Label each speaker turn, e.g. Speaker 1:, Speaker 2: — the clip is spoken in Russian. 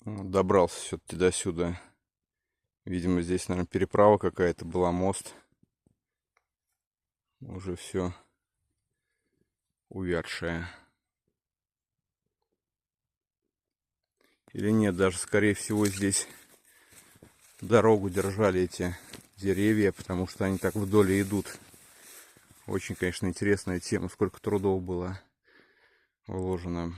Speaker 1: Вот, добрался все-таки до сюда. Видимо, здесь, наверное, переправа какая-то была, мост. Уже все увядшее. Или нет, даже, скорее всего, здесь дорогу держали эти деревья, потому что они так вдоль идут. Очень, конечно, интересная тема, сколько трудов было вложено.